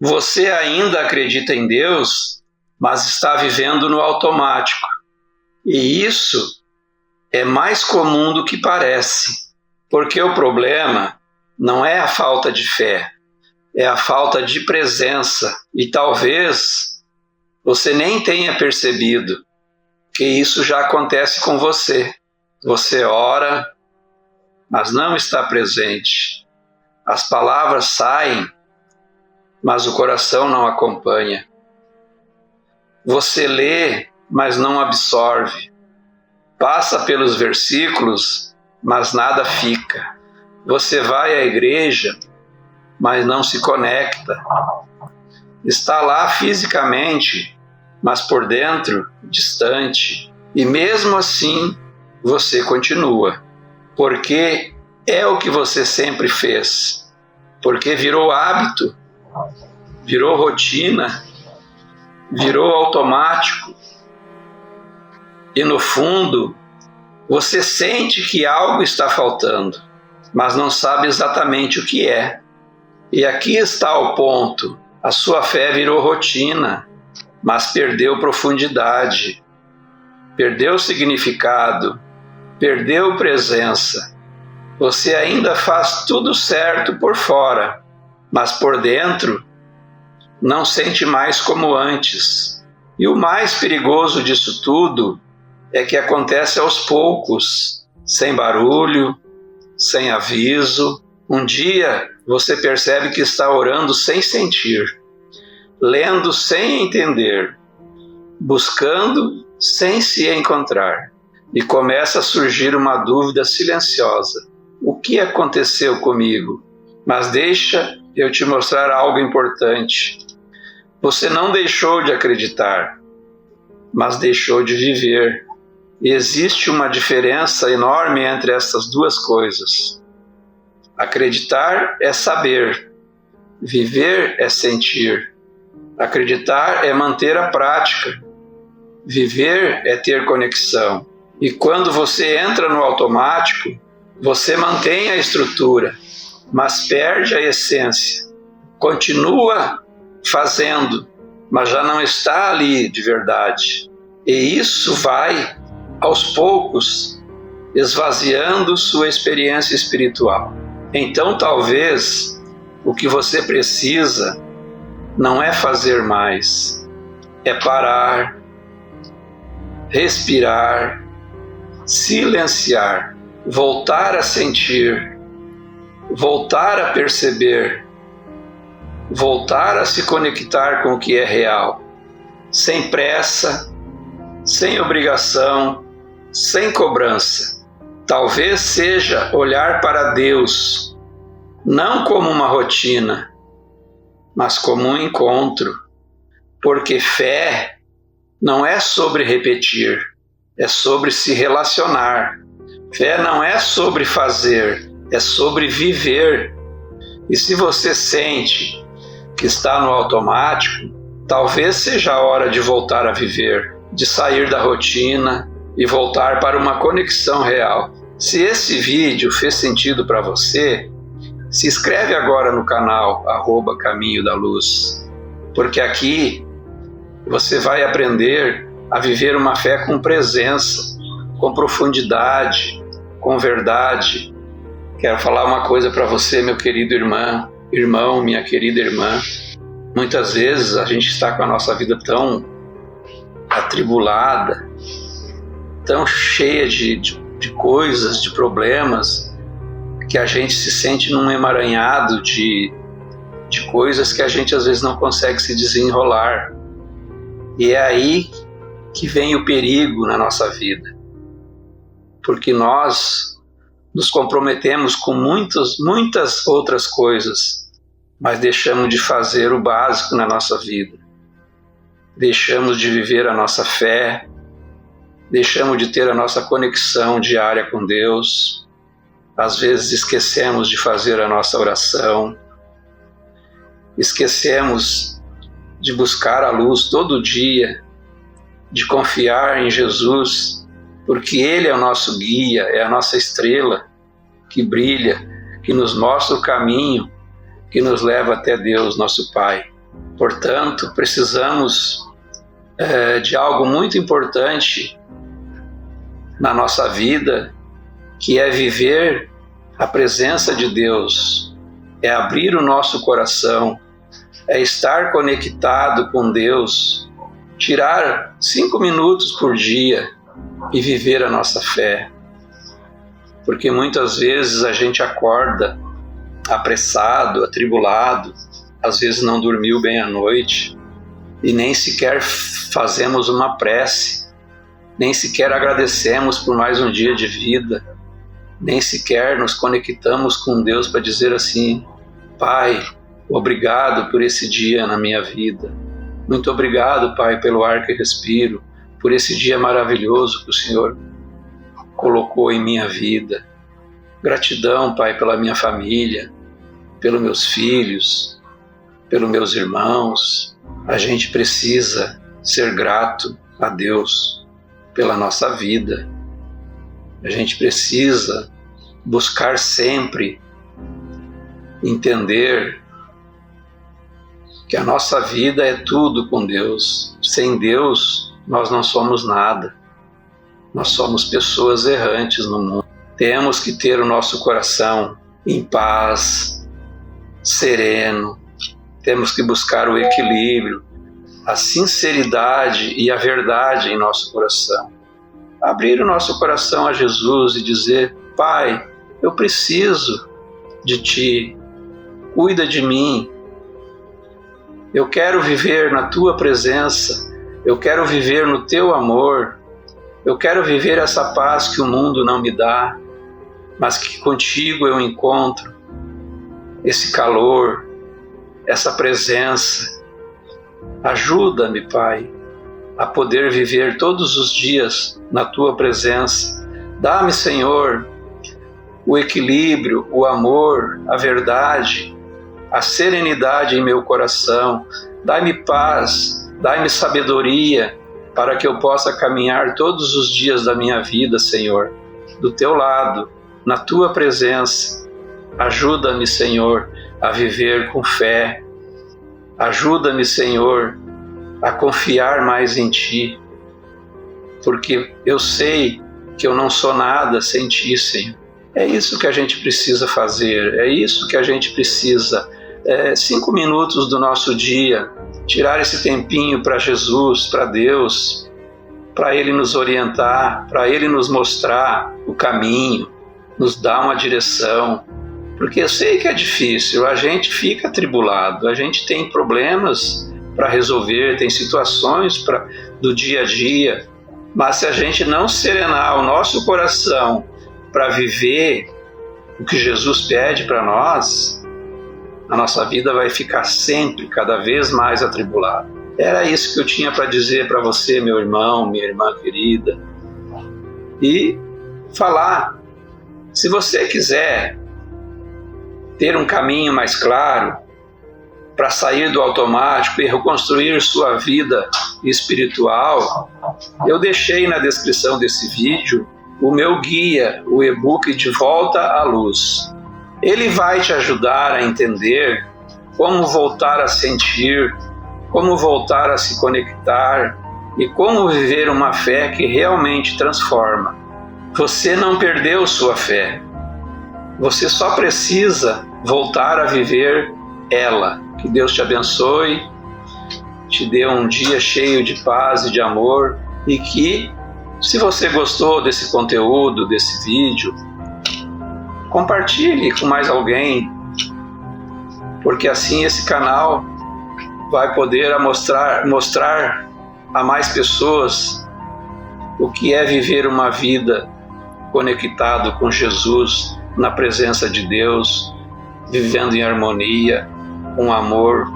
Você ainda acredita em Deus, mas está vivendo no automático. E isso é mais comum do que parece, porque o problema não é a falta de fé, é a falta de presença. E talvez você nem tenha percebido que isso já acontece com você. Você ora, mas não está presente. As palavras saem, mas o coração não acompanha. Você lê, mas não absorve. Passa pelos versículos, mas nada fica. Você vai à igreja, mas não se conecta. Está lá fisicamente, mas por dentro, distante. E mesmo assim, você continua. Porque é o que você sempre fez. Porque virou hábito, virou rotina, virou automático. E no fundo, você sente que algo está faltando, mas não sabe exatamente o que é. E aqui está o ponto. A sua fé virou rotina, mas perdeu profundidade, perdeu significado, perdeu presença. Você ainda faz tudo certo por fora, mas por dentro não sente mais como antes. E o mais perigoso disso tudo é que acontece aos poucos, sem barulho, sem aviso. Um dia você percebe que está orando sem sentir, lendo sem entender, buscando sem se encontrar. E começa a surgir uma dúvida silenciosa. O que aconteceu comigo? Mas deixa eu te mostrar algo importante. Você não deixou de acreditar, mas deixou de viver. E existe uma diferença enorme entre essas duas coisas. Acreditar é saber, viver é sentir. Acreditar é manter a prática, viver é ter conexão. E quando você entra no automático, você mantém a estrutura, mas perde a essência. Continua fazendo, mas já não está ali de verdade. E isso vai, aos poucos, esvaziando sua experiência espiritual. Então, talvez, o que você precisa não é fazer mais, é parar, respirar, silenciar, voltar a sentir, voltar a perceber, voltar a se conectar com o que é real, sem pressa, sem obrigação, sem cobrança. Talvez seja olhar para Deus, não como uma rotina, mas como um encontro, porque fé não é sobre repetir, é sobre se relacionar. Fé não é sobre fazer, é sobre viver. E se você sente que está no automático, talvez seja a hora de voltar a viver, de sair da rotina e voltar para uma conexão real. Se esse vídeo fez sentido para você, se inscreve agora no canal @Caminho da Luz, porque aqui você vai aprender a viver uma fé com presença, com profundidade, com verdade. Quero falar uma coisa para você, meu querido irmão, minha querida irmã. Muitas vezes a gente está com a nossa vida tão atribulada, tão cheia de coisas, de problemas, que a gente se sente num emaranhado de coisas que a gente às vezes não consegue se desenrolar. E é aí que vem o perigo na nossa vida, porque nós nos comprometemos com muitas outras coisas, mas deixamos de fazer o básico na nossa vida. Deixamos de viver a nossa fé, deixamos de ter a nossa conexão diária com Deus. Às vezes esquecemos de fazer a nossa oração, esquecemos de buscar a luz todo dia, de confiar em Jesus, porque Ele é o nosso guia, é a nossa estrela que brilha, que nos mostra o caminho, que nos leva até Deus, nosso Pai. Portanto, precisamos de algo muito importante na nossa vida, que é viver a presença de Deus, é abrir o nosso coração, é estar conectado com Deus, tirar 5 minutos por dia e viver a nossa fé. Porque muitas vezes a gente acorda apressado, atribulado, às vezes não dormiu bem à noite e nem sequer fazemos uma prece, nem sequer agradecemos por mais um dia de vida, nem sequer nos conectamos com Deus para dizer assim: Pai, obrigado por esse dia na minha vida. Muito obrigado, Pai, pelo ar que respiro, por esse dia maravilhoso que o Senhor colocou em minha vida. Gratidão, Pai, pela minha família, pelos meus filhos, pelos meus irmãos. A gente precisa ser grato a Deus pela nossa vida. A gente precisa buscar sempre entender que a nossa vida é tudo com Deus. Sem Deus, nós não somos nada. Nós somos pessoas errantes no mundo. Temos que ter o nosso coração em paz, sereno. Temos que buscar o equilíbrio, a sinceridade e a verdade em nosso coração. Abrir o nosso coração a Jesus e dizer: Pai, eu preciso de Ti, cuida de mim. Eu quero viver na Tua presença, eu quero viver no Teu amor, eu quero viver essa paz que o mundo não me dá, mas que contigo eu encontro esse calor, essa presença. Ajuda-me, Pai, a poder viver todos os dias na Tua presença. Dá-me, Senhor, o equilíbrio, o amor, a verdade, a serenidade em meu coração. Dá-me paz, dá-me sabedoria, para que eu possa caminhar todos os dias da minha vida, Senhor, do Teu lado, na Tua presença. Ajuda-me, Senhor, a viver com fé. Ajuda-me, Senhor, a confiar mais em Ti, porque eu sei que eu não sou nada sem Ti, Senhor. É isso que a gente precisa fazer, é isso que a gente precisa. 5 minutos do nosso dia, tirar esse tempinho para Jesus, para Deus, para Ele nos orientar, para Ele nos mostrar o caminho, nos dar uma direção. Porque eu sei que é difícil, a gente fica atribulado, a gente tem problemas para resolver, tem situações do dia a dia, mas se a gente não serenar o nosso coração para viver o que Jesus pede para nós, a nossa vida vai ficar sempre, cada vez mais atribulada. Era isso que eu tinha para dizer para você, meu irmão, minha irmã querida. E falar, se você quiser ter um caminho mais claro para sair do automático e reconstruir sua vida espiritual, eu deixei na descrição desse vídeo o meu guia, o e-book De Volta à Luz. Ele vai te ajudar a entender como voltar a sentir, como voltar a se conectar e como viver uma fé que realmente transforma. Você não perdeu sua fé. Você só precisa voltar a viver ela. Que Deus te abençoe, te dê um dia cheio de paz e de amor, e que, se você gostou desse conteúdo, desse vídeo, compartilhe com mais alguém, porque assim esse canal vai poder mostrar a mais pessoas o que é viver uma vida conectado com Jesus, na presença de Deus, vivendo em harmonia, com amor,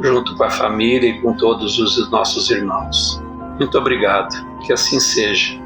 junto com a família e com todos os nossos irmãos. Muito obrigado, que assim seja.